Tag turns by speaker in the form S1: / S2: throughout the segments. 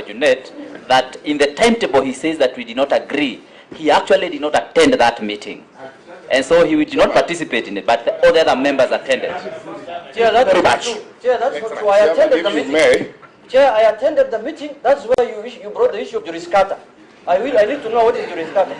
S1: Junet that in the timetable he says that we did not agree. He actually did not attend that meeting. And so he did not participate in it, but all the other members attended.
S2: Chair, that's very much. Chair, that's true. I attended the meeting. Chair, I attended the meeting. That's where you brought the issue of juriscata. I need to know what is juriscata.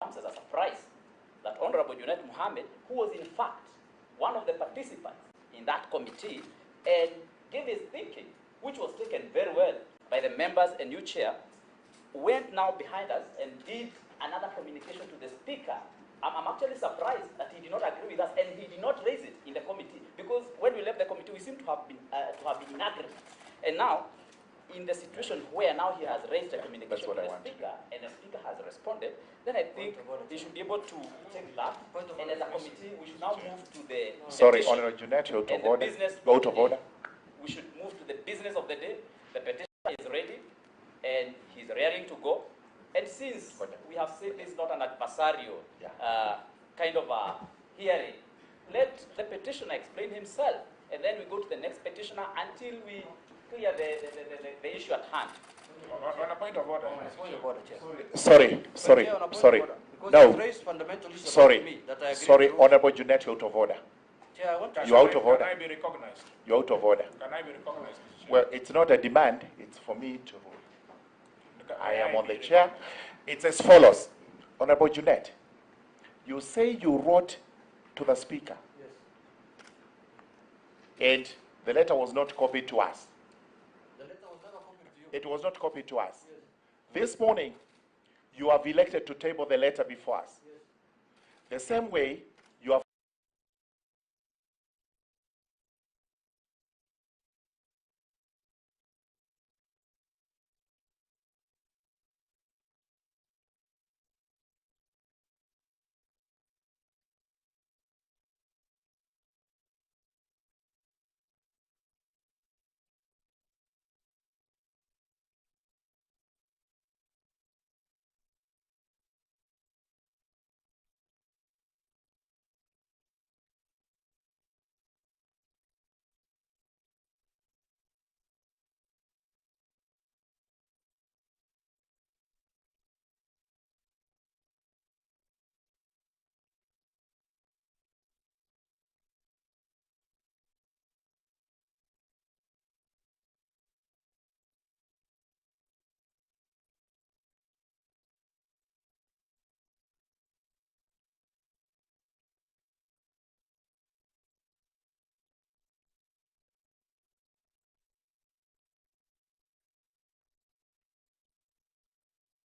S1: As a surprise that Honorable Junet Mohammed, who was in fact one of the participants in that committee, and gave his thinking, which was taken very well by the members and new chair, went now behind us and did another communication to the speaker. I'm actually surprised that he did not agree with us and he did not raise it in the committee, because when we left the committee, we seem to have been in agreement. And now, in the situation where now he has raised a communication to the Speaker, and the Speaker has responded, then I think he should be able to take that. And as a committee, we should now move to the
S3: Sorry, Honourable Junet, you're out of order. Out of order.
S1: We should move to the business of the day. The petitioner is ready, and he's raring to go. And since we have said this is not an adversarial kind of a hearing, let the petitioner explain himself, and then we go to the next petitioner until we clear the issue at hand.
S3: On a point of order.
S2: Sorry.
S3: No. Sorry, Honourable Junet, you're out of order. You're out of order.
S4: Can I be recognized?
S3: You're out of order.
S4: Can I be recognized?
S3: Well, it's not a demand, it's for me to rule. I am on the chair. It's as follows. Honourable Junet, you say you wrote to the Speaker. Yes. And the letter was not copied to us.
S2: The letter was never copied to you.
S3: It was not copied to us.
S2: Yes.
S3: This morning, you have elected to table the letter before us.
S2: Yes.
S3: The same way, you have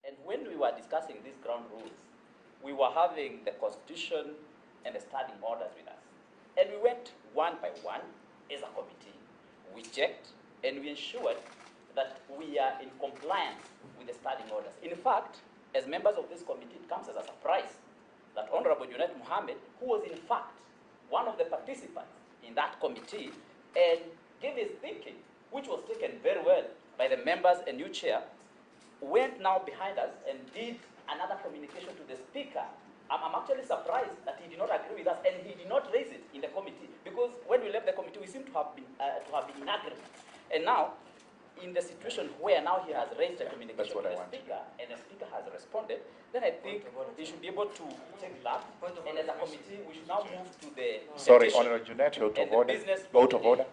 S1: And when we were discussing these ground rules, we were having the Constitution and the standing orders with us. And we went one by one as a committee. We checked and we ensured that we are in compliance with the standing orders. In fact, as members of this committee, it comes as a surprise that Honorable Junet Mohammed, who was in fact one of the participants in that committee, and gave his thinking, which was taken very well by the members and new chair, went now behind us and did another communication to the Speaker. I'm actually surprised that he did not agree with us, and he did not raise it in the committee, because when we left the committee, we seem to have been in agreement. And now, in the situation where now he has raised a communication to the Speaker, and the Speaker has responded, then I think he should be able to take that. And as a committee, we should now move to the
S3: Sorry,
S1: petition.
S3: Honourable Junet, you're out
S1: And
S3: of order. Out of order.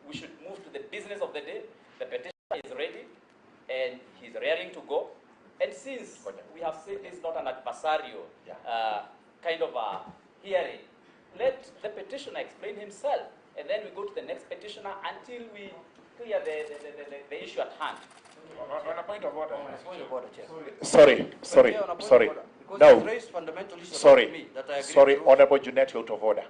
S1: We should move to the business of the day. The petitioner is ready, and he's raring to go. And since we have said this is not an adversarial kind of a hearing, let the petitioner explain himself, and then we go to the next petitioner until we clear the issue at hand.
S4: On a point of order.
S3: Sorry. No. Sorry, Honourable Junet, you're out of order.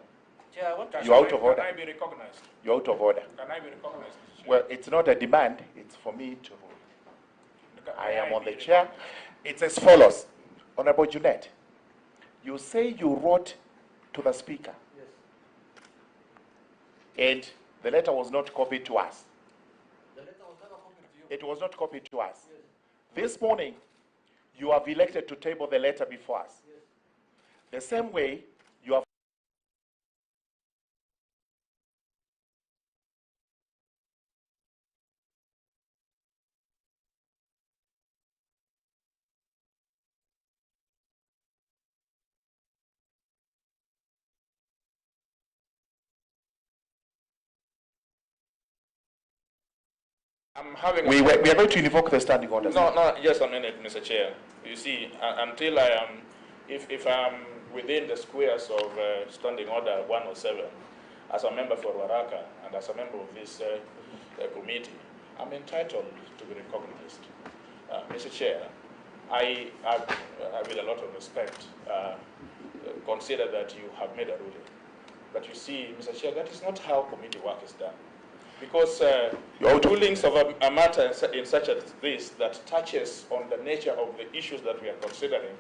S3: You're out of order.
S4: Can I be recognized?
S3: You're out of order.
S4: Can I be recognized?
S3: Well, it's not a demand, it's for me to rule. I am on the chair. It's as follows. Honourable Junet, you say you wrote to the Speaker.
S2: Yes.
S3: And the letter was not copied to us.
S2: The letter was never copied to you.
S3: It was not copied to us.
S2: Yes.
S3: This morning, you have elected to table the letter before us.
S2: Yes.
S3: The same way, you have
S4: I'm having.
S3: we are going to invoke the standing orders.
S4: No, just a minute, Mr. Chair. You see, until I am, if I'm within the squares of Standing Order 107, as a member for Waraka and as a member of this committee, I'm entitled to be recognized. Mr. Chair, I with a lot of respect, consider that you have made a ruling. But you see, Mr. Chair, that is not how committee work is done. Because rulings of a matter in such as this that touches on the nature of the issues that we are considering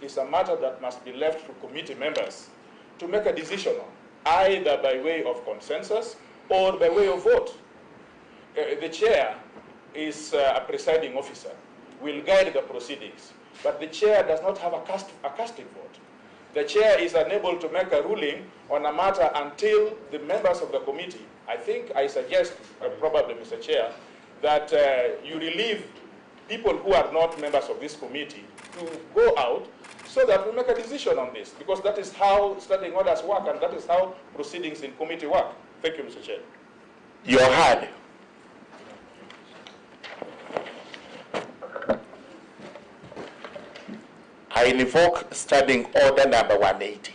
S4: is a matter that must be left to committee members to make a decision on, either by way of consensus or by way of vote. The chair is a presiding officer, will guide the proceedings, but the chair does not have a casting vote. The chair is unable to make a ruling on a matter until the members of the committee. I suggest, probably, Mr. Chair, that you relieve people who are not members of this committee to go out so that we make a decision on this, because that is how standing orders work and that is how proceedings in committee work. Thank you, Mr. Chair.
S3: You're heard. I invoke standing order number 180.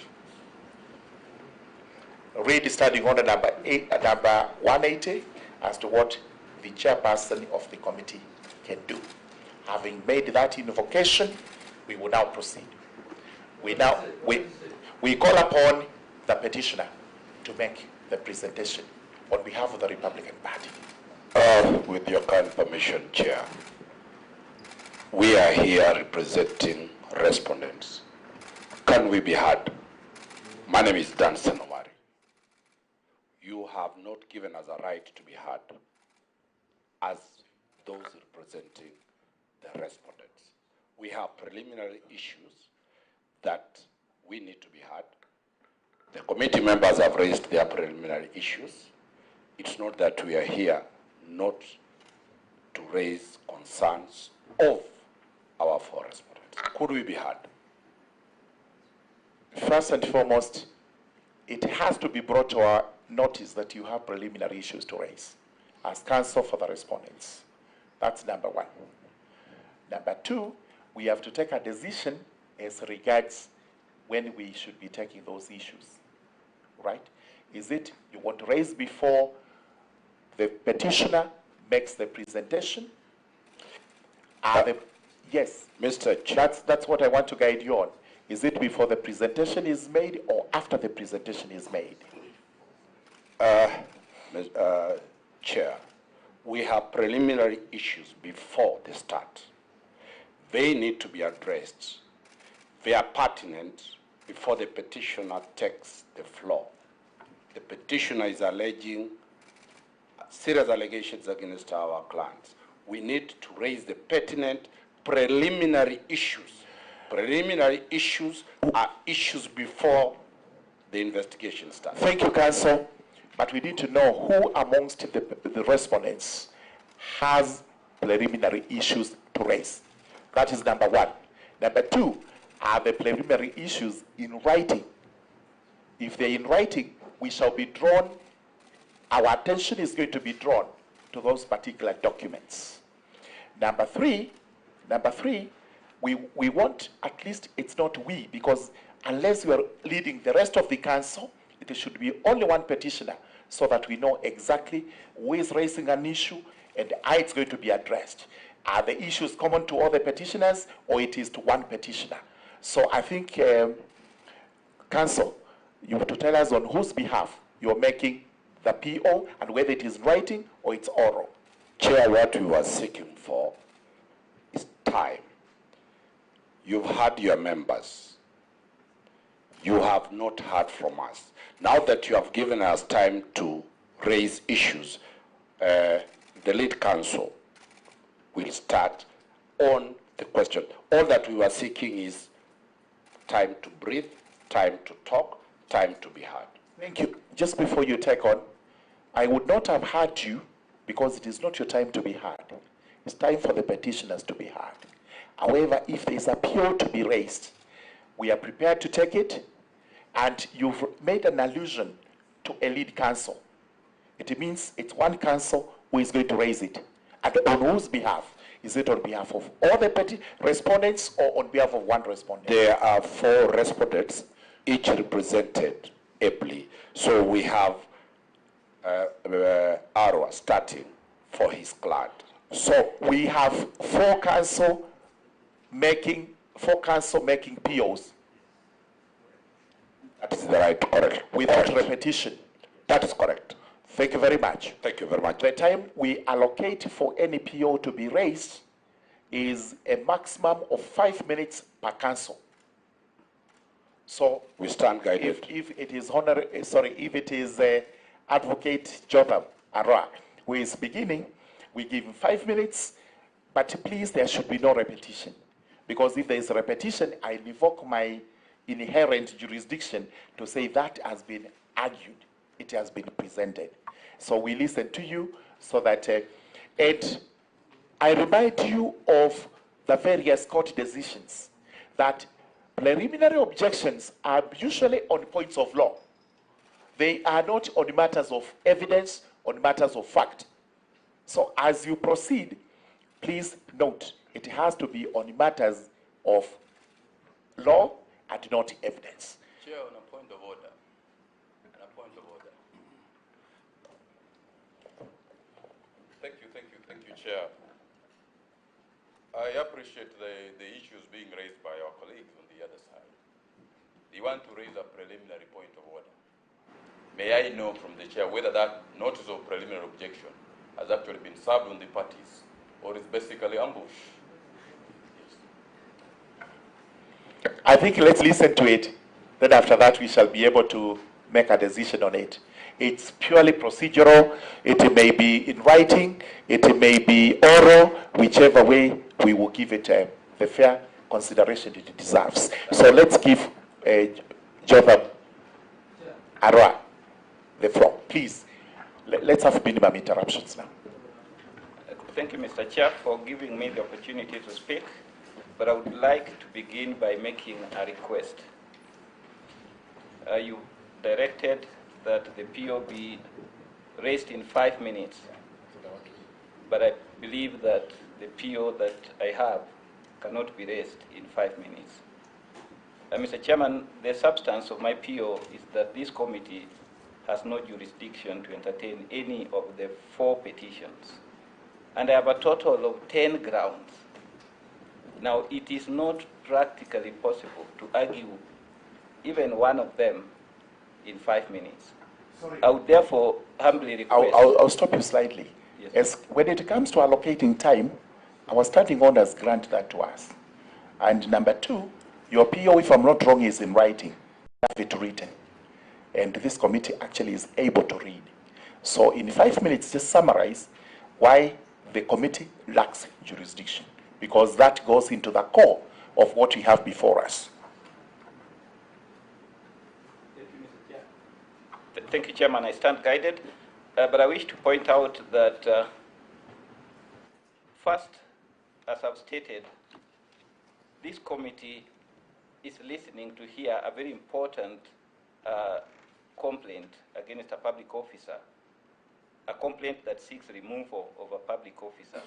S3: Read standing order number 180 as to what the chairperson of the committee can do. Having made that invocation, we will now proceed. We call upon the petitioner to make the presentation on behalf of the Republican Party.
S5: With your kind permission, Chair, we are here representing respondents. Can we be heard? My name is Danson Omari. You have not given us a right to be heard as those representing the respondents. We have preliminary issues that we need to be heard. The committee members have raised their preliminary issues. It's not that we are here not to raise concerns of our four respondents. Could we be heard?
S3: First and foremost, it has to be brought to our notice that you have preliminary issues to raise as counsel for the respondents. That's number one. Number two, we have to take a decision as regards when we should be taking those issues, right? Is it you want to raise before the petitioner makes the presentation? Yes,
S5: Mr. Chair.
S3: that's what I want to guide you on. Is it before the presentation is made or after the presentation is made?
S5: Chair, we have preliminary issues before the start. They need to be addressed. They are pertinent before the petitioner takes the floor. The petitioner is alleging serious allegations against our clients. We need to raise the pertinent preliminary issues. Preliminary issues are issues before the investigation starts.
S3: Thank you, counsel. But we need to know who amongst the respondents has preliminary issues to raise. That is number one. Number two, are the preliminary issues in writing? If they're in writing, we shall be drawn, our attention is going to be drawn to those particular documents. Number three, we want, at least it's not we, because unless we are leading the rest of the council, it should be only one petitioner so that we know exactly who is raising an issue and how it's going to be addressed. Are the issues common to all the petitioners or it is to one petitioner? So I think, council, you have to tell us on whose behalf you're making the PO and whether it is writing or it's oral.
S5: Chair, what we were seeking for is time. You've heard your members. You have not heard from us. Now that you have given us time to raise issues, the lead counsel will start on the question. All that we were seeking is time to breathe, time to talk, time to be heard.
S3: Thank you. Just before you take on, I would not have heard you because it is not your time to be heard. It's time for the petitioners to be heard. However, if there is a appeal to be raised, we are prepared to take it, and you've made an allusion to a lead counsel. It means it's one counsel who is going to raise it. And on whose behalf? Is it on behalf of all the respondents or on behalf of one respondent?
S5: There are four respondents, each represented ably. So we have Arwa starting for his client.
S3: So we have four counsel making POs.
S5: That is the right, correct.
S3: Without repetition.
S5: That is correct.
S3: Thank you very much.
S5: Thank you very much.
S3: The time we allocate for any PO to be raised is a maximum of 5 minutes per council. So
S5: We stand guided.
S3: if it is if it is Advocate Jotham Ara who is beginning, we give him 5 minutes, but please there should be no repetition. Because if there is a repetition, I invoke my inherent jurisdiction to say that has been argued, it has been presented. So we listen to you so that, and I remind you of the various court decisions that preliminary objections are usually on points of law. They are not on matters of evidence, on matters of fact. So as you proceed, please note, it has to be on matters of law and not evidence.
S6: Chair, on a point of order. Thank you, Chair. I appreciate the issues being raised by our colleagues on the other side. They want to raise a preliminary point of order. May I know from the Chair whether that notice of preliminary objection has actually been served on the parties or is basically ambush?
S3: I think let's listen to it. Then after that, we shall be able to make a decision on it. It's purely procedural. It may be in writing. It may be oral. Whichever way, we will give it the fair consideration it deserves. So let's give Jotham Ara the floor. Please, let's have minimum interruptions now.
S7: Thank you, Mr. Chair, for giving me the opportunity to speak. But I would like to begin by making a request. You directed that the PO be raised in 5 minutes, but I believe that the PO that I have cannot be raised in 5 minutes. Mr. Chairman, the substance of my PO is that this committee has no jurisdiction to entertain any of the 4 petitions. And I have a total of 10 grounds. Now, it is not practically possible to argue even one of them in 5 minutes. Sorry. I would therefore humbly request...
S3: I'll stop you slightly.
S7: Yes.
S3: As when it comes to allocating time, our standing orders grant that to us. And number 2, your PO, if I'm not wrong, is in writing. Have it written. And this committee actually is able to read. So in 5 minutes, just summarize why the committee lacks jurisdiction, because that goes into the core of what we have before us.
S7: Thank you, Chairman. I stand guided. But I wish to point out that, first, as I've stated, this committee is listening to hear a very important complaint against a public officer, a complaint that seeks removal of a public officer.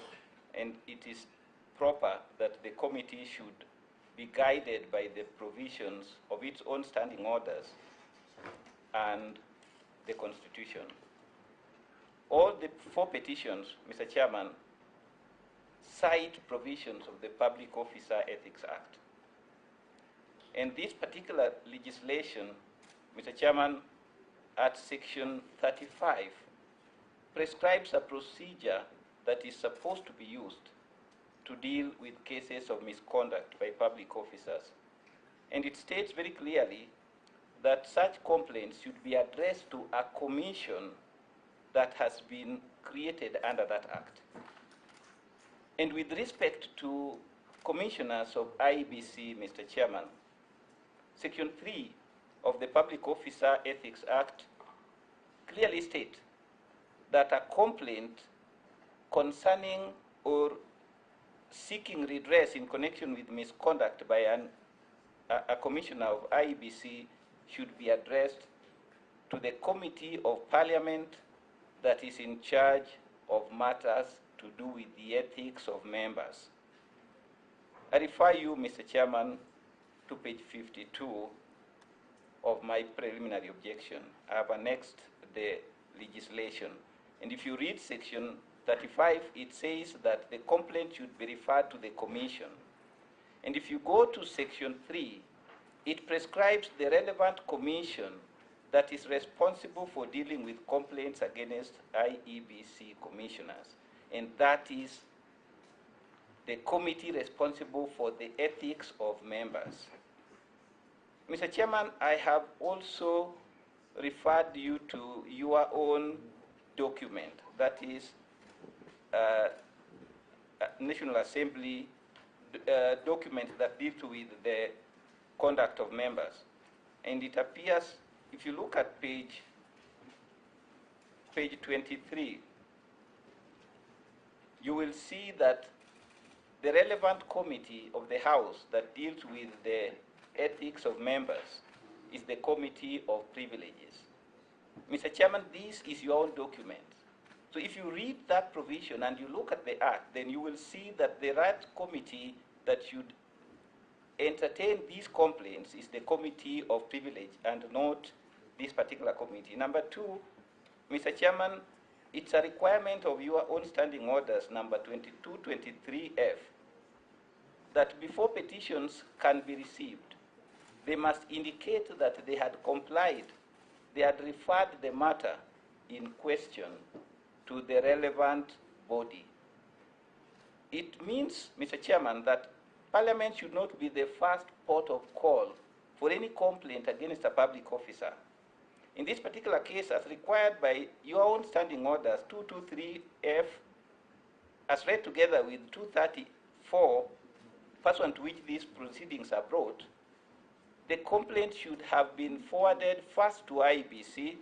S7: And it is proper that the committee should be guided by the provisions of its own standing orders and the Constitution. All the 4 petitions, Mr. Chairman, cite provisions of the Public Officer Ethics Act. And this particular legislation, Mr. Chairman, at section 35, prescribes a procedure that is supposed to be used to deal with cases of misconduct by public officers. And it states very clearly that such complaints should be addressed to a commission that has been created under that act. And with respect to commissioners of Iebc, Mr. Chairman, Section 3 of the Public Officer Ethics Act clearly states that a complaint concerning or seeking redress in connection with misconduct by a commissioner of Iebc should be addressed to the Committee of Parliament that is in charge of matters to do with the ethics of members. I refer you, Mr. Chairman, to page 52 of my preliminary objection. I have annexed the legislation. And if you read section 35, it says that the complaint should be referred to the commission. And if you go to section 3, it prescribes the relevant commission that is responsible for dealing with complaints against IEBC commissioners, and that is the committee responsible for the ethics of members. Mr. Chairman, I have also referred you to your own document, that is National Assembly document that deals with the conduct of members. And it appears, if you look at page 23, you will see that the relevant committee of the House that deals with the ethics of members is the Committee of Privileges. Mr. Chairman, this is your own document. So if you read that provision and you look at the Act, then you will see that the right committee that should entertain these complaints is the Committee of Privilege and not this particular committee. Number two, Mr. Chairman, it's a requirement of your own standing orders, number 2223F, that before petitions can be received, they must indicate that they had complied, they had referred the matter in question to the relevant body. It means, Mr. Chairman, that Parliament should not be the first port of call for any complaint against a public officer. In this particular case, as required by your own standing orders 223F, as read together with 234, pursuant to which these proceedings are brought, the complaint should have been forwarded first to IEBC,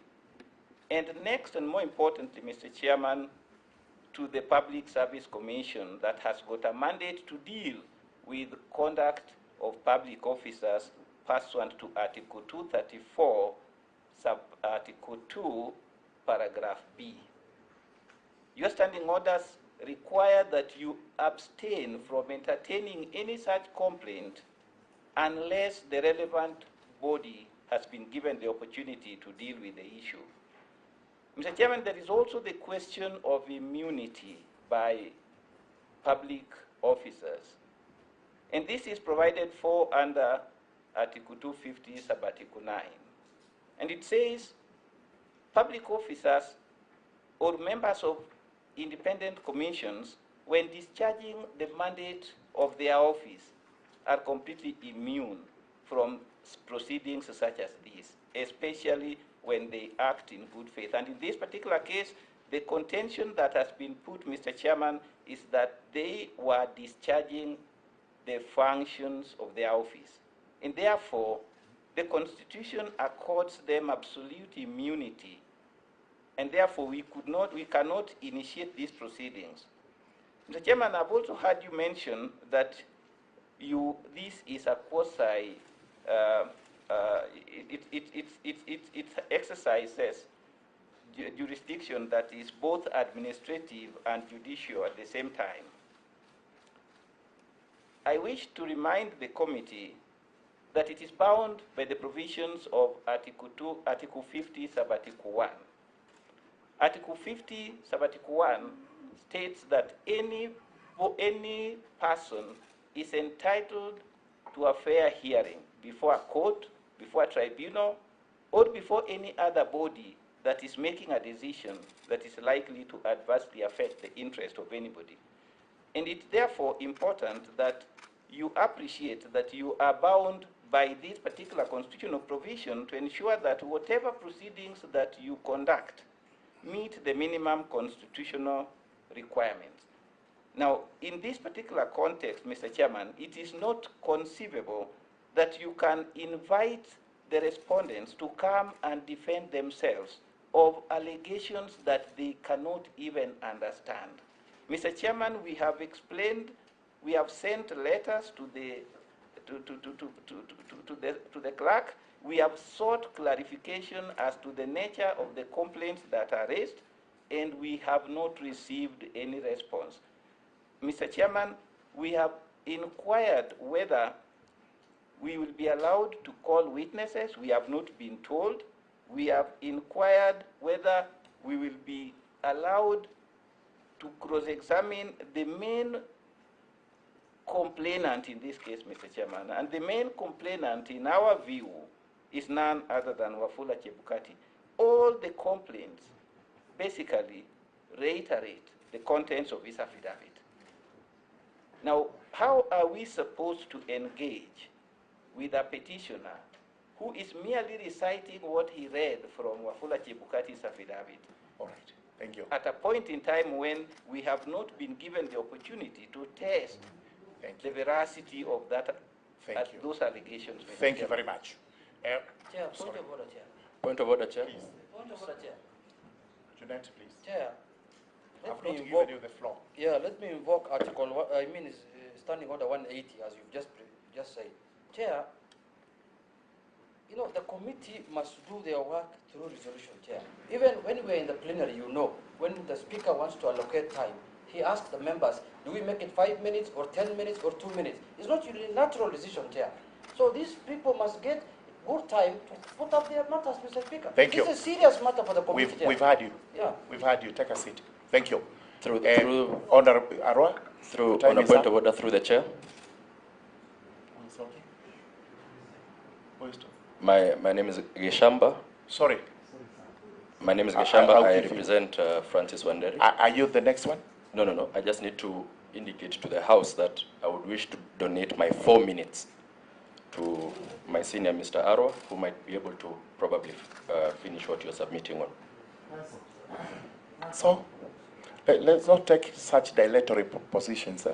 S7: and next, and more importantly, Mr. Chairman, to the Public Service Commission that has got a mandate to deal with conduct of public officers pursuant to Article 234, Sub-Article 2, Paragraph B. Your standing orders require that you abstain from entertaining any such complaint unless the relevant body has been given the opportunity to deal with the issue. Mr. Chairman, there is also the question of immunity by public officers. And this is provided for under Article 250, Sub-Article 9. And it says, public officers or members of independent commissions, when discharging the mandate of their office, are completely immune from proceedings such as this, especially when they act in good faith. And in this particular case, the contention that has been put, Mr. Chairman, is that they were discharging the functions of their office. And therefore, the Constitution accords them absolute immunity. And therefore, we cannot initiate these proceedings. Mr. Chairman, I've also heard you mention that this is a quasi, it exercises jurisdiction that is both administrative and judicial at the same time. I wish to remind the committee that it is bound by the provisions of Article 50, Sub-Article 1. Article 50, Sub-Article 1 states that any person is entitled to a fair hearing before a court, before a tribunal, or before any other body that is making a decision that is likely to adversely affect the interest of anybody. And it's therefore important that you appreciate that you are bound by this particular constitutional provision to ensure that whatever proceedings that you conduct meet the minimum constitutional requirements. Now, in this particular context, Mr. Chairman, it is not conceivable that you can invite the respondents to come and defend themselves of allegations that they cannot even understand. Mr. Chairman, we have explained, we have sent letters to the clerk. We have sought clarification as to the nature of the complaints that are raised, and we have not received any response. Mr. Chairman, we have inquired whether we will be allowed to call witnesses. We have not been told. We have inquired whether we will be allowed to cross-examine the main complainant in this case, Mr. Chairman. And the main complainant, in our view, is none other than Wafula Chebukati. All the complaints basically reiterate the contents of his affidavit. Now, how are we supposed to engage with a petitioner who is merely reciting what he read from Wafula Chebukati's affidavit?
S3: All right. Thank you.
S7: At a point in time when we have not been given the opportunity to test the veracity of that, those allegations.
S3: Thank you very much.
S2: Chair, point of order, Chair.
S8: Point of order, Chair.
S3: Please.
S2: Point of order, Chair.
S3: Jeanette, please.
S2: Chair,
S3: I've
S2: let
S3: not
S2: me
S3: given
S2: invoke.
S3: you the floor.
S2: Yeah, let me invoke Standing Order 180, as you've just said. Chair, you know, the committee must do their work through resolution, Chair. Even when we're in the plenary, you know, when the Speaker wants to allocate time, he asks the members, do we make it 5 minutes or 10 minutes or 2 minutes? It's not a natural decision, Chair. So these people must get good time to put up their matters, Mr. Speaker.
S3: Thank you.
S2: It's a serious matter for the committee,
S3: We've heard you.
S2: Yeah.
S3: We've heard you. Take a seat. Thank you.
S8: Through
S3: Honorable Arwa?
S8: on a point of order, through the chair. My name is Geshamba.
S3: Sorry.
S8: My name is Geshamba. I represent Francis Wanderi.
S3: Are you the next one?
S8: No. I just need to indicate to the House that I would wish to donate my 4 minutes to my senior, Mr. Arwa, who might be able to probably finish what you're submitting on.
S3: So, let's not take such dilatory positions,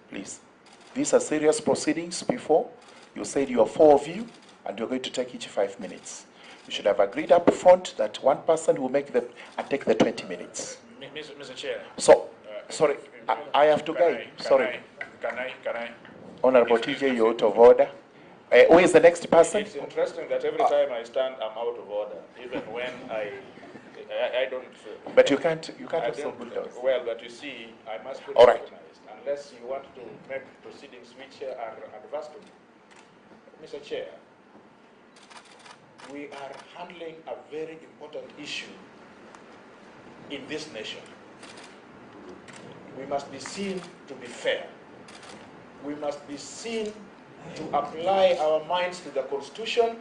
S3: please. These are serious proceedings before. You said you are 4 of you, and you're going to take each 5 minutes. You should have agreed up front that one person will make take the 20 minutes.
S4: Mr. Chair.
S3: So, sorry, I have to guide. Sorry.
S4: Can I?
S3: Honorable TJ, you're out of order. Who is the next person?
S4: It's interesting that every time I stand, I'm out of order, even when I don't.
S3: But you can't also bulldoze.
S4: Well, but you see, I must be
S3: All right.
S4: recognized, unless you want to make proceedings which are adverse to me. Mr. Chair, we are handling a very important issue in this nation. We must be seen to be fair. We must be seen to apply our minds to the Constitution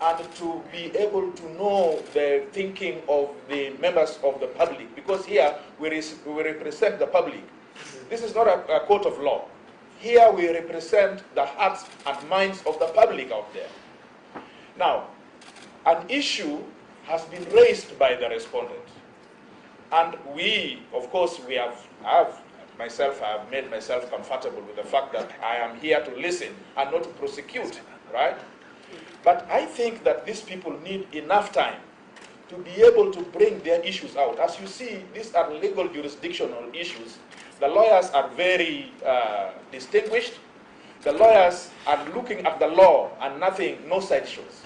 S4: and to be able to know the thinking of the members of the public, because here we represent the public. This is not a court of law. Here we represent the hearts and minds of the public out there. Now, an issue has been raised by the respondent. And we, of course, I have made myself comfortable with the fact that I am here to listen and not to prosecute, right? But I think that these people need enough time to be able to bring their issues out. As you see, these are legal jurisdictional issues. The lawyers are very distinguished. The lawyers are looking at the law and no sideshows.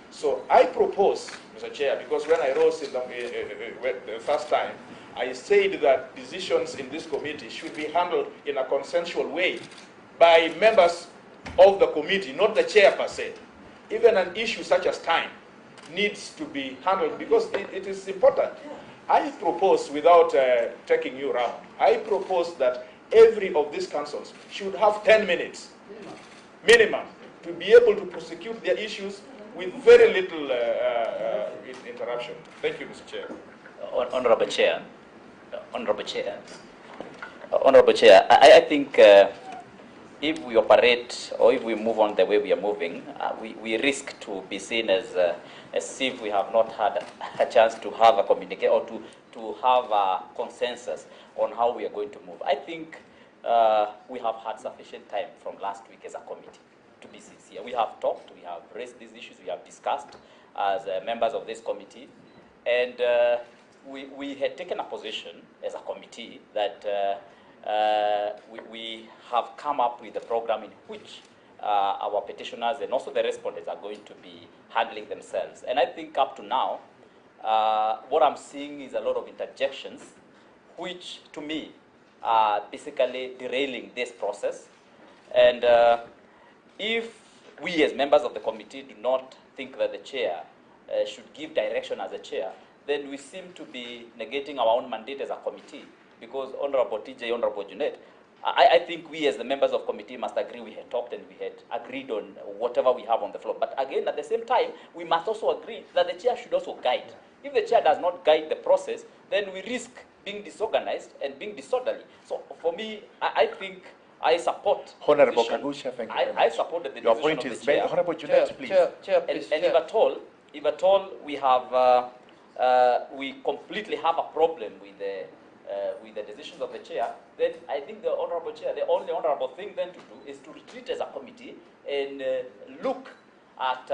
S4: So I propose, Mr. Chair, because when I rose in the first time, I said that decisions in this committee should be handled in a consensual way by members of the committee, not the chair per se. Even an issue such as time needs to be handled because it is important. I propose, without taking you around, I propose that every of these councils should have 10 minutes minimum to be able to prosecute their issues with very little interruption. Thank you, Mr. Chair.
S1: Honorable Chair, I think if we operate or if we move on the way we are moving, we risk to be seen as if we have not had a chance to have a communication or to have a consensus on how we are going to move. I think we have had sufficient time from last week as a committee to be sincere. We have talked, we have raised these issues, we have discussed as members of this committee, and we had taken a position as a committee that we have come up with a program in which our petitioners and also the respondents are going to be handling themselves. And I think up to now, what I'm seeing is a lot of interjections, which to me are basically derailing this process. And if we as members of the committee do not think that the chair should give direction as a chair, then we seem to be negating our own mandate as a committee. Because Honorable TJ, Honorable Jeanette, I think we as the members of committee must agree. We had talked and we had agreed on whatever we have on the floor. But again, at the same time, we must also agree that the chair should also guide. If the chair does not guide the process, then we risk being disorganized and being disorderly. So for me, I think I support.
S3: Honorable Kagusha, thank you very much.
S1: I support the decision
S3: Your point
S1: of
S3: is
S1: the chair.
S3: made. Honorable Junet, please.
S2: Chair,
S1: And
S2: please.
S1: if at all we have, we completely have a problem with the decisions of the chair, then I think the honorable chair, the only honorable thing then to do is to retreat as a committee and look at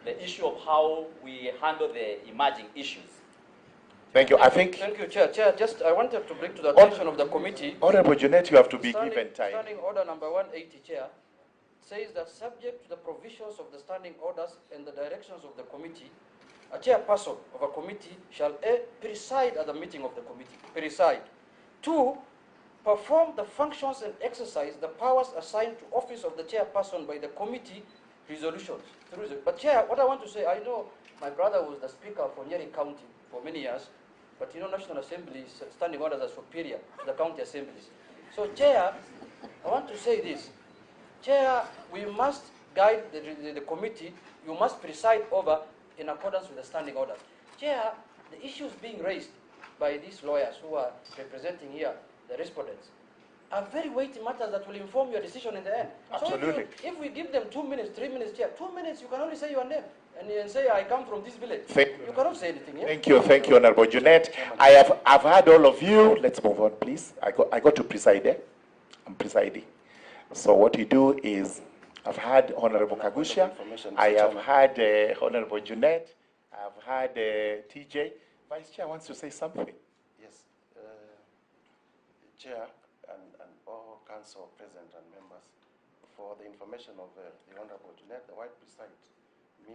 S1: the issue of how we handle the emerging issues.
S3: Thank you. I think,
S2: Thank you, Chair. Chair, just I wanted to bring to the attention of the committee.
S3: Honorable Junet, you have to be
S2: Standing-
S3: given time.
S2: Standing order number 180, Chair, says that subject to the provisions of the standing orders and the directions of the committee, a chairperson of a committee shall A, preside at the meeting of the committee, preside. 2, perform the functions and exercise the powers assigned to office of the chairperson by the committee resolutions. But Chair, what I want to say, I know my brother was the speaker for Nyeri County for many years, but you know National Assembly's standing orders are superior to the county assemblies. So Chair, I want to say this. Chair, we must guide the committee, you must preside over in accordance with the standing orders. Chair, the issues being raised by these lawyers who are representing here, the respondents, are very weighty matters that will inform your decision in the end.
S3: Absolutely.
S2: So if we give them 2 minutes, 3 minutes, Chair, 2 minutes, you can only say your name and say, I come from this village. You cannot say anything. Yeah?
S3: Thank you, Honorable Junet. I've heard all of you. Let's move on, please. I got to preside. I'm presiding. So what you do is, I've had Honorable Kagusha, I have had Honorable Junet, I've had TJ. Vice Chair wants to say something.
S9: Yes, Chair and all council present and members, for the information of the Honorable Junet, the word preside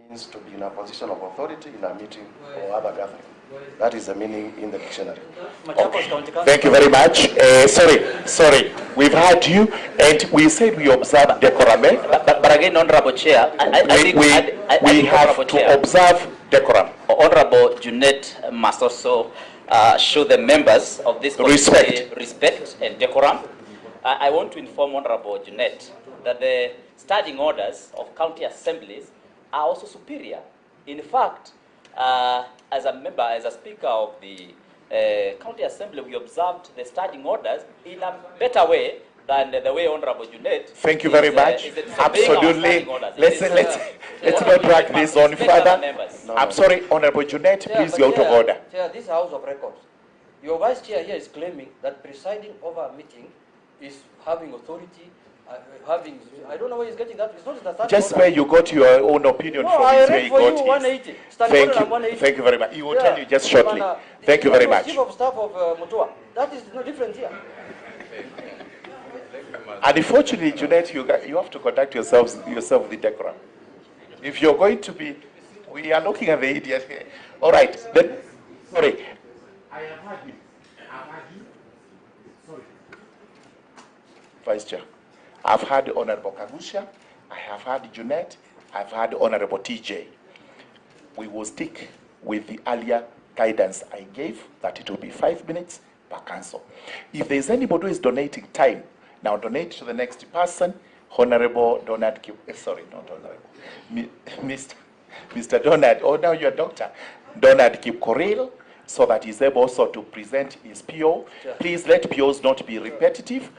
S9: means to be in a position of authority in a meeting or other gathering. That is the meaning in the dictionary.
S3: Okay. Thank you very much. Sorry, we've had you, and we said we observe decorum.
S1: But again, Honorable Chair, I think
S3: have to observe decorum.
S1: Honorable Junet must also show the members of this committee respect and decorum. I want to inform Honorable Junet that the standing orders of county assemblies are also superior. In fact, as a member, as a speaker of the county assembly, we observed the standing orders in a better way than the way Honorable Junet.
S3: Thank you very much. Absolutely. Let's not drag this on further. I'm sorry, Honorable Junet, please, you're out of order.
S2: Chair, this House of Records, your Vice Chair here is claiming that presiding over a meeting is having authority. I don't know where he's getting that. It's not the
S3: Just where you got your own opinion from is where you got his.
S2: 180.
S3: Thank you very much. He will tell you just shortly. Thank you very much.
S2: Chief of Staff of Mutua. That is no different here.
S3: And unfortunately, Junet, you have to conduct yourself with the decorum. If you're going to be, we are looking at the idiot here. All right, then, sorry. I have had you. Sorry. Vice Chair. I've had Honorable Kagusha, I have had Junet, I've had Honorable TJ. We will stick with the earlier guidance I gave, that it will be 5 minutes per council. If there's anybody who is donating time, now donate to the next person. Honorable Donald, sorry, not Honorable, Mr. Donald, oh now you're Dr. Donald Kipkoril, so that he's able also to present his PO. Please let POs not be repetitive.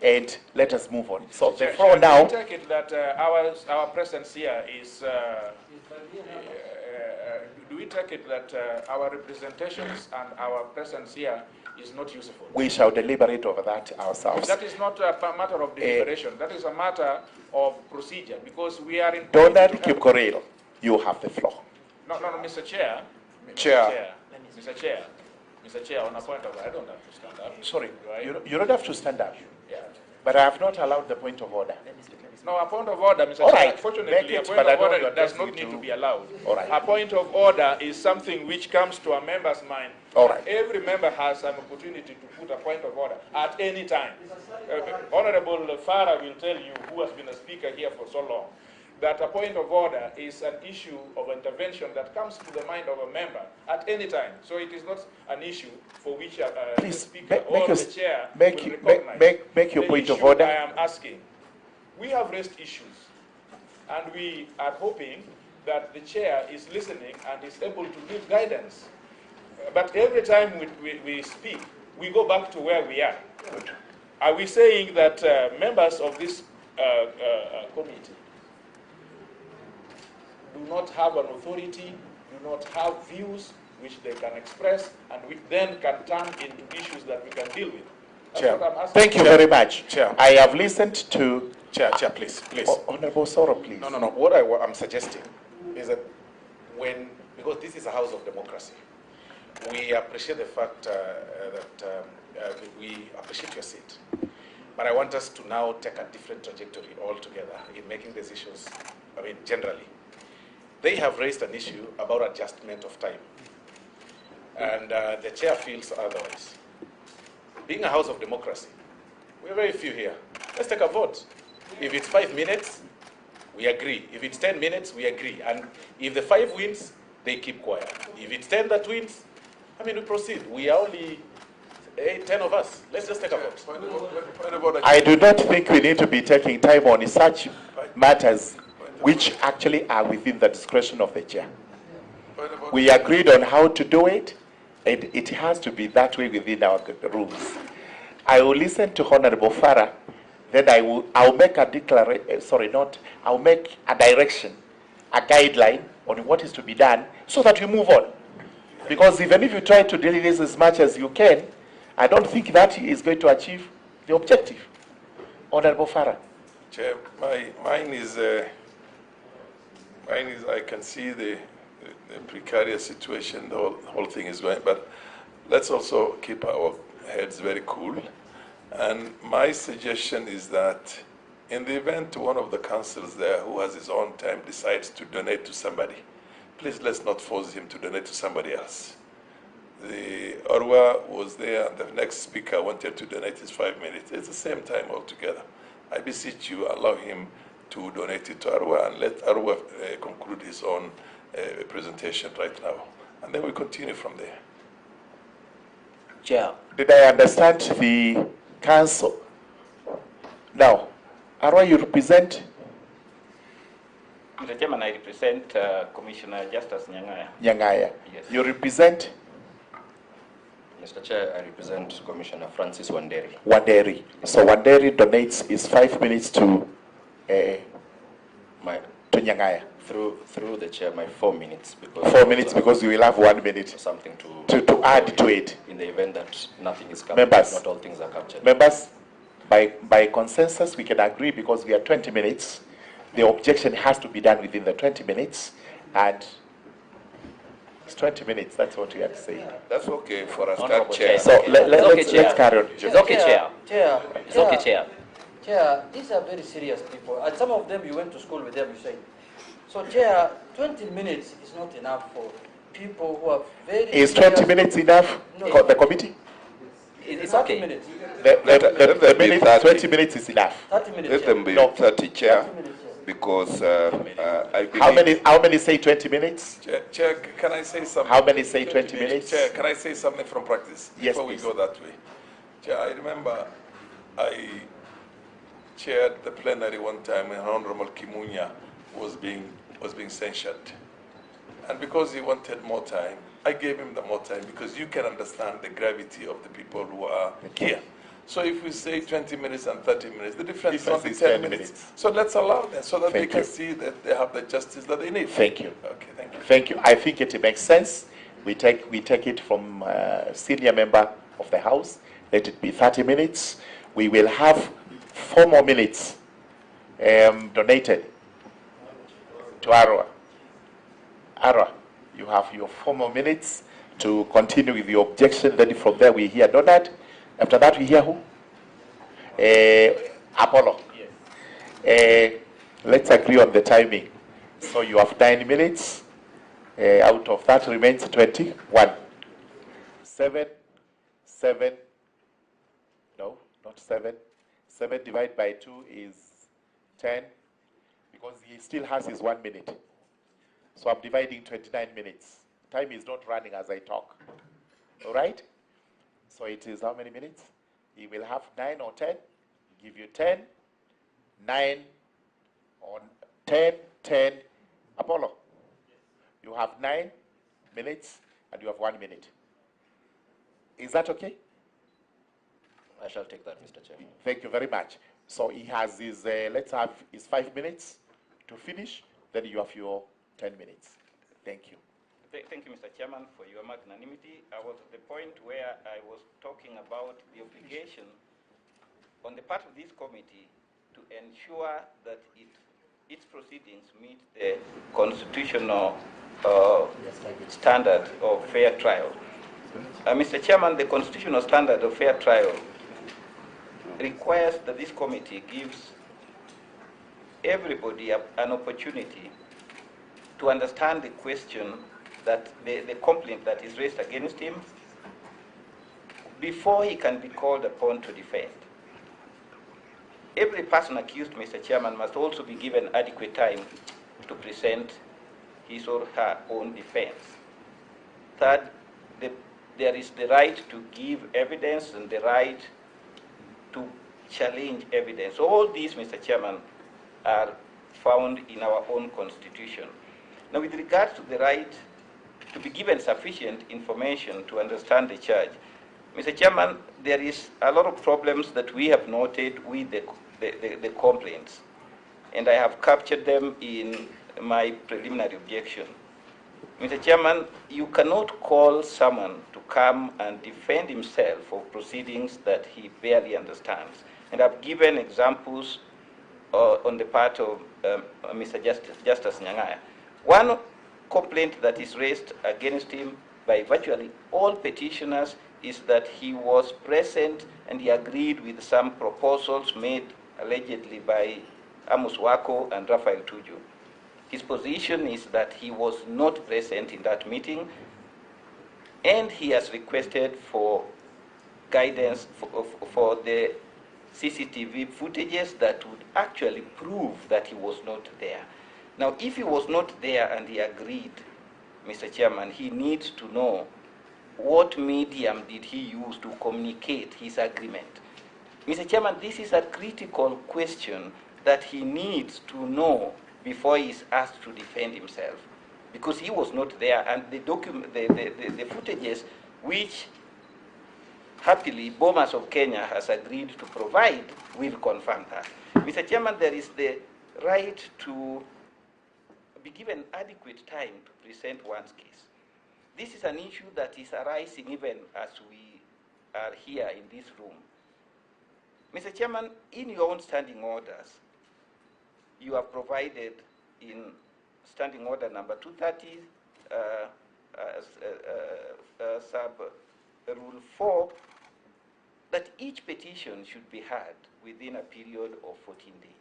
S3: And let us move on. So the floor now.
S4: Do we take it that our presence here is? Do we take it that our representations and our presence here is not useful?
S3: We shall deliberate over that ourselves.
S4: That is not a matter of deliberation. That is a matter of procedure, because we are in.
S3: Donald Kipkoril, you have the floor.
S4: No, Mr. Chair. Mr. Chair, on a point of, I don't have to stand up.
S3: Sorry,
S4: Right?
S3: you don't have to stand up.
S4: Yeah.
S3: But I have not allowed the point of order.
S4: No, a point of order, Mr.
S3: All
S4: Chair.
S3: right.
S4: Unfortunately, a point of order does not need to be allowed.
S3: All right.
S4: A point of order is something which comes to a member's mind.
S3: All right.
S4: Every member has an opportunity to put a point of order at any time. Honorable Farah will tell you, who has been a speaker here for so long, that a point of order is an issue of intervention that comes to the mind of a member at any time. So it is not an issue for which the Speaker or the Chair will recognize.
S3: Make your point of
S4: issue
S3: order.
S4: I am asking, we have raised issues, and we are hoping that the Chair is listening and is able to give guidance. But every time we speak, we go back to where we are. Are we saying that members of this committee do not have an authority, do not have views which they can express, and which then can turn into issues that we can deal with? That's
S3: Chair,
S4: what I'm asking.
S3: thank you very much.
S10: Chair.
S3: I have listened to...
S10: Chair, please.
S3: Honorable Soro, please.
S10: No. What I'm suggesting is that because this is a house of democracy, we appreciate the fact that we appreciate your seat. But I want us to now take a different trajectory altogether in making decisions, generally. They have raised an issue about adjustment of time. And the chair feels otherwise. Being a house of democracy, we're very few here. Let's take a vote. If it's 5 minutes, we agree. If it's 10 minutes, we agree. And if the 5 wins, they keep quiet. If it's 10 that wins, we proceed. We are only 10 of us. Let's just take a vote.
S3: I do not think we need to be taking time on such matters which actually are within the discretion of the chair. We agreed on how to do it, and it has to be that way within our rules. I will listen to Honorable Farah, then I'll make a declaration, I'll make a direction, a guideline on what is to be done so that we move on. Because even if you try to delay this as much as you can, I don't think that is going to achieve the objective. Honorable Farah.
S11: Chair, mine is I can see the precarious situation the whole thing is going, but let's also keep our heads very cool. And my suggestion is that in the event one of the councillors there who has his own time decides to donate to somebody, please let's not force him to donate to somebody else. The Arwa was there, and the next speaker wanted to donate his 5 minutes. It's the same time altogether. I beseech you, allow him to donate it to Arwa and let Arwa conclude his own presentation right now. And then we continue from there.
S3: Chair, did I understand the council? Now, Arwa, you represent?
S7: Mr. Chairman, I represent Commissioner Justice Nyangaya.
S3: Nyangaya.
S7: Yes.
S3: You represent?
S8: Mr. Chair, I represent Commissioner Francis Wanderi.
S3: Wanderi. So Wanderi donates his 5 minutes to Nyangaya.
S8: Through the chair, my 4 minutes. Because
S3: 4 minutes because we will have 1 minute.
S8: Something
S3: to add to it.
S8: In the event that nothing is captured,
S3: Members,
S8: not all things are captured.
S3: Members, by consensus, we can agree because we are 20 minutes. The objection has to be done within the 20 minutes. And it's 20 minutes, that's what we have to say.
S6: That's okay for a start, Chair.
S3: So let's carry on.
S2: It's okay, Chair.
S7: It's okay, Chair.
S2: Chair, these are very serious people. And some of them, you went to school with them, you say. So, Chair, 20 minutes is not enough for people who are very...
S3: Is 20 minutes enough for the committee?
S7: It's
S2: 30
S7: okay.
S2: minutes.
S3: The minute, 20 minutes is enough.
S2: 30 minutes,
S6: Let them be
S3: No.
S6: 30, Chair,
S2: 30 minutes,
S6: because I believe...
S3: How many say 20 minutes?
S11: Chair, can I say something?
S3: How many say 20 minutes?
S11: Chair, can I say something from practice?
S3: Yes,
S11: before we
S3: please.
S11: go that way? Chair, I remember I chaired the plenary one time when Honorable Kimunya was being censured. And because he wanted more time, I gave him the more time because you can understand the gravity of the people who are here. So if we say 20 minutes and 30 minutes, the difference is only 10 minutes. So let's allow them so that they can see that they have the justice that they need.
S3: Thank you.
S11: Okay, thank you.
S3: Thank you. I think it makes sense. We take it from senior member of the House. Let it be 30 minutes. We will have 4 more minutes donated to Arwa. Arwa, you have your 4 more minutes to continue with your objection. Then from there we hear Donald. After that we hear who? Apollo. Yes. Let's agree on the timing. So you have 9 minutes. Out of that remains 21. 7. No, not 7. 7 divided by 2 is 10. because he still has his 1 minute. So I'm dividing 29 minutes. Time is not running as I talk. All right? So it is how many minutes? He will have 9 or 10. Give you 10, 9, or 10, 10. Apollo, you have 9 minutes and you have 1 minute. Is that okay?
S8: I shall take that, Mr. Chair.
S3: Thank you very much. So he has his, let's have his 5 minutes to finish, then you have your 10 minutes. Thank you.
S7: Thank you, Mr. Chairman, for your magnanimity. I was at the point where I was talking about the obligation on the part of this committee to ensure that its proceedings meet the constitutional standard of fair trial. Mr. Chairman, the constitutional standard of fair trial requires that this committee gives everybody an opportunity to understand the question that the complaint that is raised against him before he can be called upon to defend. Every person accused, Mr. Chairman, must also be given adequate time to present his or her own defense. Third, there is the right to give evidence and the right to challenge evidence. All these, Mr. Chairman, are found in our own constitution. Now, with regard to the right to be given sufficient information to understand the charge, Mr. Chairman, there is a lot of problems that we have noted with the complaints, and I have captured them in my preliminary objection. Mr. Chairman, you cannot call someone to come and defend himself of proceedings that he barely understands. And I've given examples on the part of Mr. Justice Nyang'aya. One complaint that is raised against him by virtually all petitioners is that he was present and he agreed with some proposals made allegedly by Amos Wako and Raphael Tuju. His position is that he was not present in that meeting, and he has requested for guidance for the CCTV footages that would actually prove that he was not there. Now, if he was not there and he agreed, Mr. Chairman, he needs to know what medium did he use to communicate his agreement. Mr. Chairman, this is a critical question that he needs to know before he is asked to defend himself, because he was not there, and the footages which happily Bomas of Kenya has agreed to provide will confirm that. Mr. Chairman, there is the right to be given adequate time to present one's case. This is an issue that is arising even as we are here in this room. Mr. Chairman, in your own standing orders, you have provided in standing order number 230, sub rule 4, that each petition should be heard within a period of 14 days.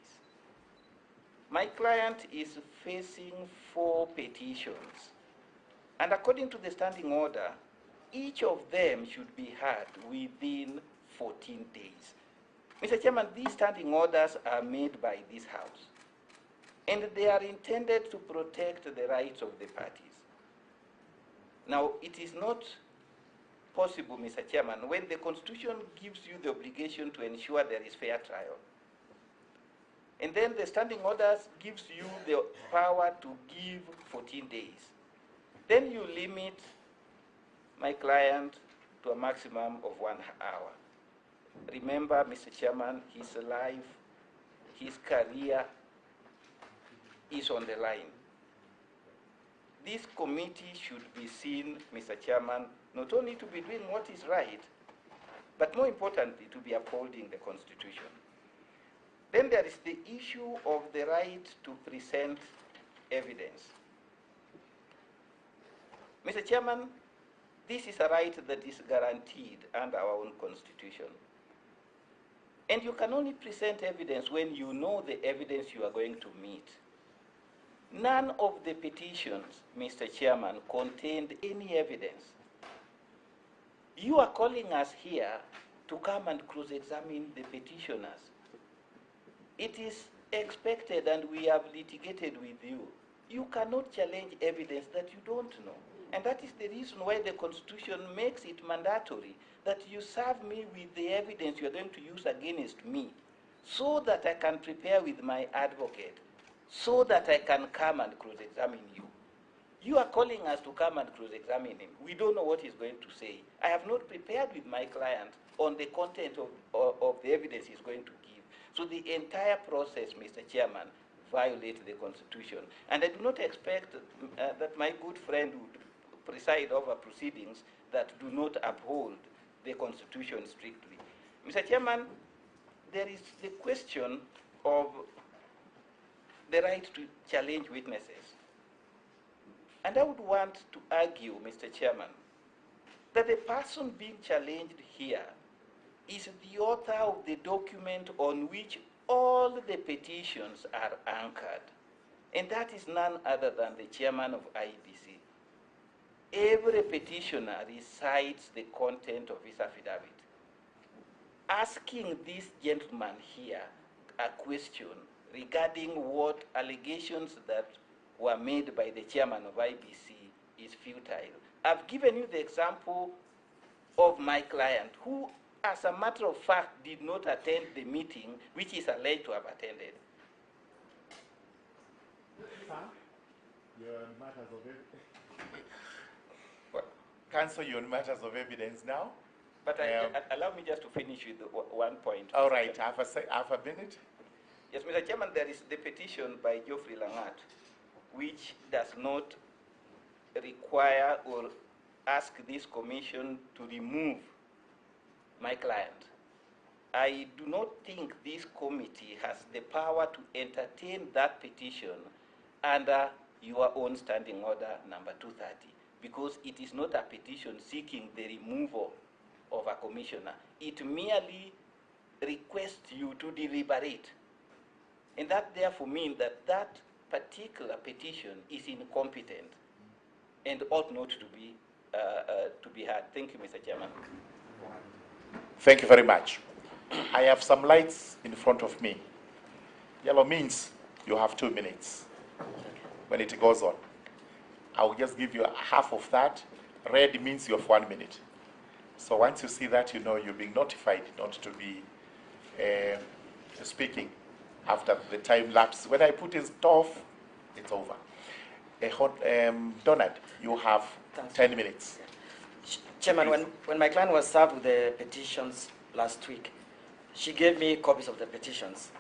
S7: My client is facing 4 petitions, and according to the standing order, each of them should be heard within 14 days. Mr. Chairman, these standing orders are made by this House, and they are intended to protect the rights of the parties. Now, it is not possible, Mr. Chairman, when the Constitution gives you the obligation to ensure there is fair trial, and then the standing orders gives you the power to give 14 days. Then you limit my client to a maximum of 1 hour. Remember, Mr. Chairman, his life, his career is on the line. This committee should be seen, Mr. Chairman, not only to be doing what is right, but more importantly, to be upholding the Constitution. Then there is the issue of the right to present evidence. Mr. Chairman, this is a right that is guaranteed under our own Constitution. And you can only present evidence when you know the evidence you are going to meet. None of the petitions, Mr. Chairman, contained any evidence. You are calling us here to come and cross-examine the petitioners. It is expected, and we have litigated with you. You cannot challenge evidence that you don't know. And that is the reason why the Constitution makes it mandatory that you serve me with the evidence you are going to use against me, so that I can prepare with my advocate, so that I can come and cross-examine you. You are calling us to come and cross-examine him. We don't know what he's going to say. I have not prepared with my client on the content of the evidence he's going to give. So the entire process, Mr. Chairman, violates the Constitution. And I do not expect that my good friend would preside over proceedings that do not uphold the Constitution strictly. Mr. Chairman, there is the question of the right to challenge witnesses. And I would want to argue, Mr. Chairman, that the person being challenged here is the author of the document on which all the petitions are anchored. And that is none other than the chairman of Iebc. Every petitioner recites the content of his affidavit. Asking this gentleman here a question regarding what allegations that were made by the chairman of Iebc is futile. I've given you the example of my client who, as a matter of fact, did not attend the meeting which is alleged to have attended.
S3: You're on matters of evidence. Counsel, you're on matters of evidence now.
S7: But allow me just to finish with one point.
S3: All right, half a minute.
S7: Yes, Mr. Chairman, there is the petition by Geoffrey Langat, which does not require or ask this commission to remove my client. I do not think this committee has the power to entertain that petition under your own standing order number 230, because it is not a petition seeking the removal of a commissioner. It merely requests you to deliberate. And that therefore means that that particular petition is incompetent and ought not to be heard. Thank you, Mr. Chairman.
S3: Thank you very much. I have some lights in front of me. Yellow means you have 2 minutes when it goes on. I'll just give you half of that. Red means you have 1 minute. So once you see that, you know you're being notified not to be speaking after the time lapse. When I put it off, it's over. Donald, you have 10 minutes.
S12: Chairman, when my client was served with the petitions last week, she gave me copies of the petitions.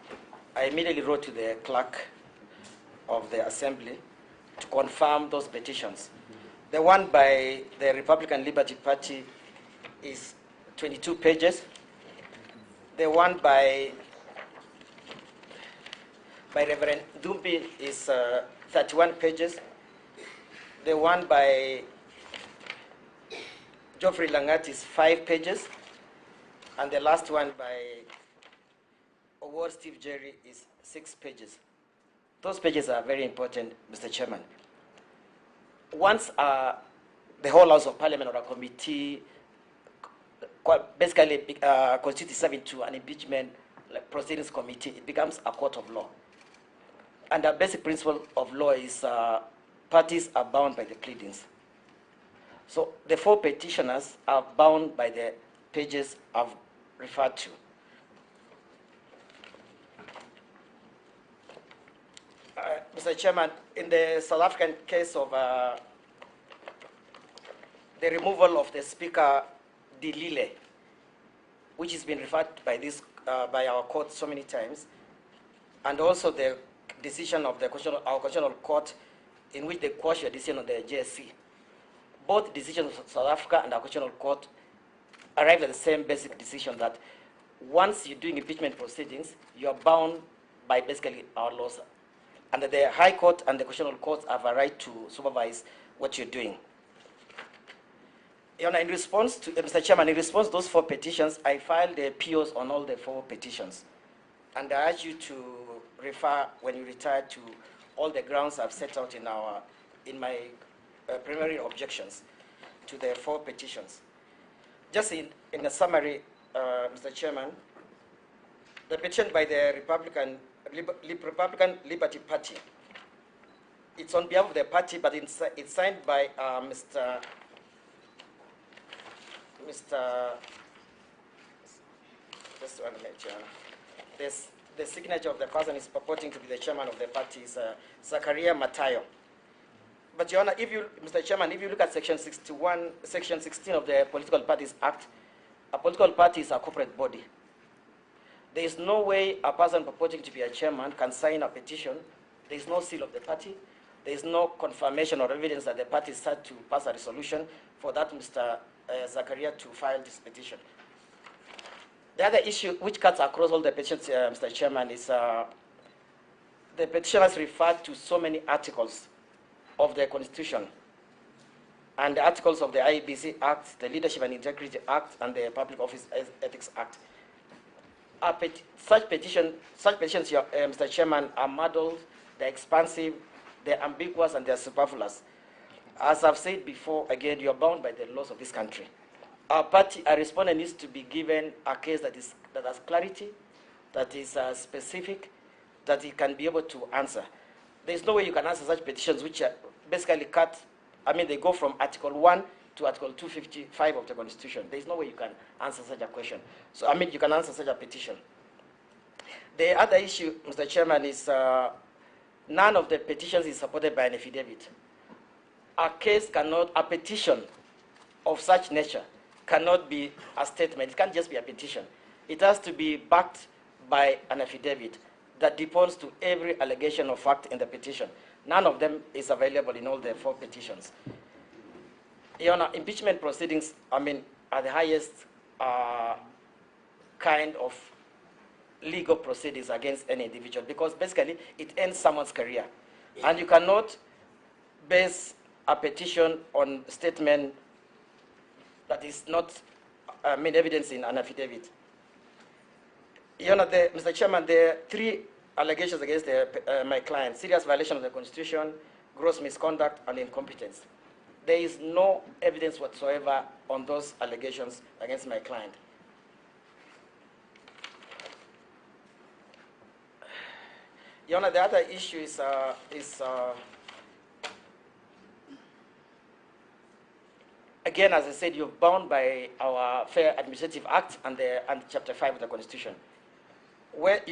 S12: I immediately wrote to the clerk of the assembly to confirm those petitions. The one by the Republican Liberty Party is 22 pages. The one by Reverend Dumbi is 31 pages. The one by Geoffrey Langat is 5 pages. And the last one by Award Steve Jerry is 6 pages. Those pages are very important, Mr. Chairman. Once the whole House of Parliament or a committee basically constitutes itself into an impeachment proceedings committee, it becomes a court of law. And the basic principle of law is parties are bound by the pleadings. So the 4 petitioners are bound by the pages I've referred to. Mr. Chairman, in the South African case of the removal of the Speaker Dilile, which has been referred by by our court so many times, and also the decision of our Constitutional Court in which they quashed the decision of the JSC. Both decisions of South Africa and our Constitutional Court arrived at the same basic decision that once you're doing impeachment proceedings, you are bound by basically our laws. And the High Court and the Constitutional Court have a right to supervise what you're doing. In response to, Mr. Chairman, in response to those 4 petitions, I filed the POs on all the 4 petitions. And I urge you to refer, when you retire, to all the grounds I've set out in my preliminary objections to the 4 petitions. Just in a summary, Mr. Chairman, the petition by the Republican Republican Liberty Party. It's on behalf of the party, but it's signed by Mr. Just one minute. The signature of the person is purporting to be the chairman of the party is Zakaria Matayo. But Your Honor, Mr. Chairman, if you look at Section 16 of the Political Parties Act, a political party is a corporate body. There is no way a person purporting to be a chairman can sign a petition. There is no seal of the party. There is no confirmation or evidence that the party is set to pass a resolution for that Mr. Zakaria to file this petition. The other issue which cuts across all the petitions, Mr. Chairman, is the petitioners referred to so many articles of the Constitution and the articles of the Iebc Act, the Leadership and Integrity Act, and the Public Office Ethics Act. Such petitions, Mr. Chairman, are muddled, they're expansive, they're ambiguous, and they're superfluous. As I've said before, again, you're bound by the laws of this country. A respondent needs to be given a case that has clarity, that is specific, that he can be able to answer. There's no way you can answer such petitions which are basically they go from Article 1 to Article 255 of the Constitution. There's no way you can answer such a question. So, you can answer such a petition. The other issue, Mr. Chairman, is none of the petitions is supported by an affidavit. A petition of such nature cannot be a statement. It can't just be a petition. It has to be backed by an affidavit that deposits to every allegation of fact in the petition. None of them is available in all the 4 petitions. Your Honor, impeachment proceedings, are the highest kind of legal proceedings against any individual because basically it ends someone's career. And you cannot base a petition on statement that is not evidence in an affidavit. Your Honor, Mr. Chairman, there are 3 allegations against my client: serious violation of the Constitution, gross misconduct, and incompetence. There is no evidence whatsoever on those allegations against my client. Your Honor, the other issue is again, as I said, you're bound by our Fair Administrative Act and Chapter 5 of the Constitution. Where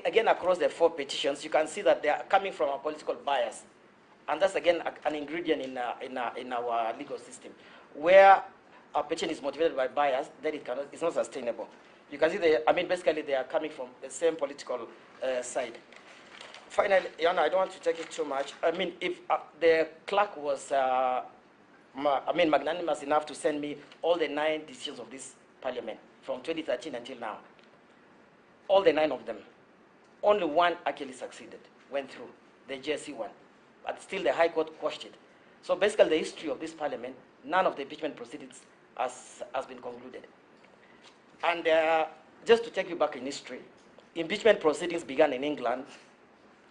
S12: again, across the 4 petitions, you can see that they are coming from a political bias. And that's, again, an ingredient in our legal system. Where a petition is motivated by bias, then it's not sustainable. You can see, basically, they are coming from the same political side. Finally, Your Honor, I don't want to take it too much. If the clerk was magnanimous enough to send me all the 9 decisions of this parliament from 2013 until now, all the 9 of them, only one actually succeeded, went through, the JSC one. But still the High Court quashed it. So basically the history of this parliament, none of the impeachment proceedings has been concluded. And just to take you back in history, impeachment proceedings began in England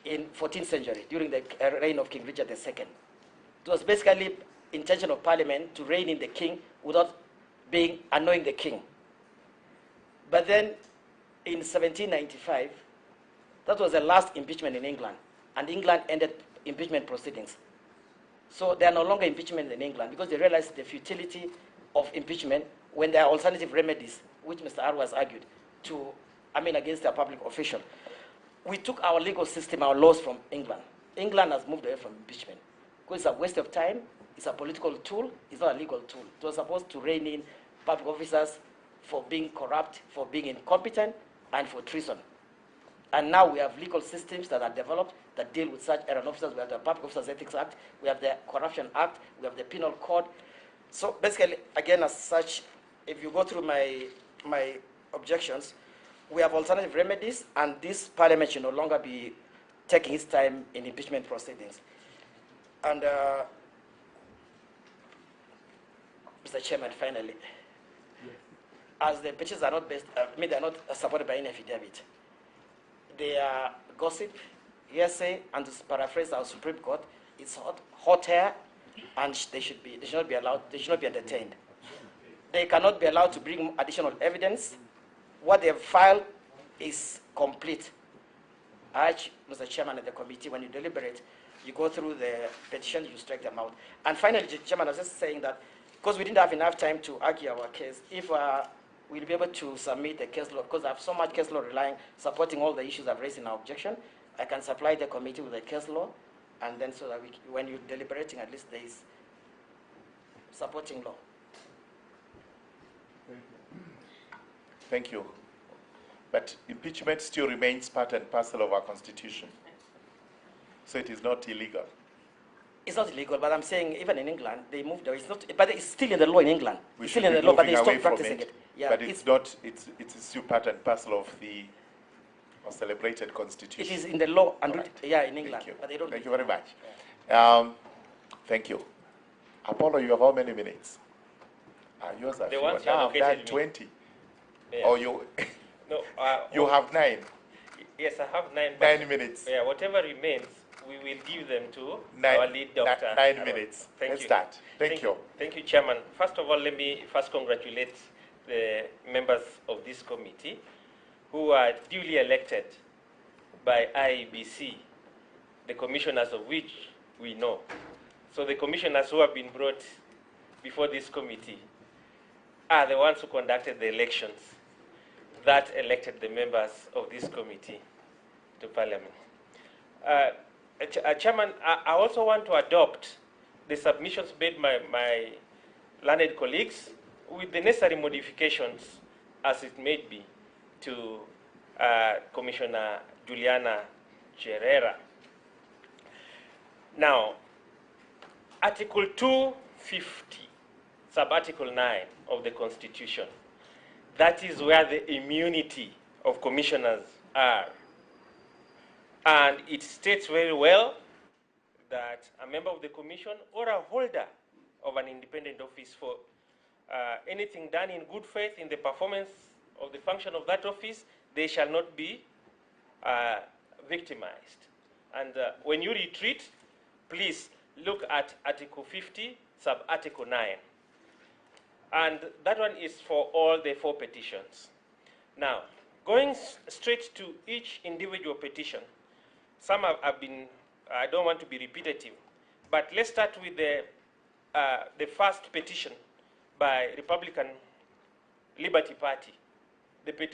S12: in 14th century during the reign of King Richard II. It was basically intention of parliament to rein in the king without annoying the king. But then in 1795, that was the last impeachment in England, and England ended impeachment proceedings. So there are no longer impeachment in England because they realized the futility of impeachment when there are alternative remedies, which Mr. Arwa has argued, against a public official. We took our legal system, our laws from England. England has moved away from impeachment because it's a waste of time, it's a political tool, it's not a legal tool. It was supposed to rein in public officers for being corrupt, for being incompetent, and for treason. And now we have legal systems that are developed that deal with such errant officers. We have the Public Officers Ethics Act, we have the Corruption Act, we have the Penal Code. So basically, again, as such, if you go through my objections, we have alternative remedies, and this parliament should no longer be taking its time in impeachment proceedings. And Mr. Chairman, finally, as the petitions are not based, they are not supported by any affidavit. They are gossip, hearsay, and to paraphrase our Supreme Court, it's hot air, and they should not be allowed. They should not be entertained. They cannot be allowed to bring additional evidence. What they have filed is complete. I urge Mr. Chairman and the committee, when you deliberate, you go through the petition, you strike them out. And finally, Chairman, I was just saying that because we didn't have enough time to argue our case, if we'll be able to submit a case law, because I have so much case law supporting all the issues I've raised in our objection, I can supply the committee with a case law, and then so that when you're deliberating, at least there is supporting law.
S3: Thank you. But impeachment still remains part and parcel of our constitution. So it is not illegal.
S12: It's not illegal, but I'm saying even in England, they moved away. It's not, but it's still in the law in England.
S3: We
S12: it's
S3: should
S12: still in
S3: be
S12: the law, but they
S3: moving away
S12: stopped
S3: from
S12: practicing it. Yeah,
S3: but it's not, it's still part and parcel of the celebrated constitution.
S12: It is in the law, and
S3: right.
S12: Yeah, in England.
S3: Thank you.
S12: But they don't.
S3: Thank you very much. Yeah. Thank you. Apollo, you have how many minutes? Yours are
S13: The
S3: fewer.
S13: ones you
S3: Now I've done
S13: allocated me.
S3: 20.
S13: Yeah.
S3: Or you,
S13: No,
S3: you have 9.
S13: Yes, I have 9.
S3: 9 minutes.
S13: Yeah, whatever remains, we will give them to
S3: 9,
S13: our lead doctor.
S3: 9 minutes.
S13: Thank
S3: Let's
S13: you.
S3: start. Thank you.
S13: Thank you, Chairman. First of all, let me first congratulate the members of this committee who are duly elected by Iebc, the commissioners of which we know. So the commissioners who have been brought before this committee are the ones who conducted the elections that elected the members of this committee to Parliament. Chairman, I also want to adopt the submissions made by my learned colleagues with the necessary modifications as it may be to Commissioner Juliana Cherera. Now, Article 250, sub-article 9 of the Constitution, that is where the immunity of commissioners are. And it states very well that a member of the commission or a holder of an independent office for anything done in good faith in the performance of the function of that office, they shall not be victimized. And when you retreat, please look at Article 50, sub-article 9. And that one is for all the 4 petitions. Now, going straight to each individual petition, some have been, I don't want to be repetitive, but let's start with the first petition by Republican Liberty Party. The petition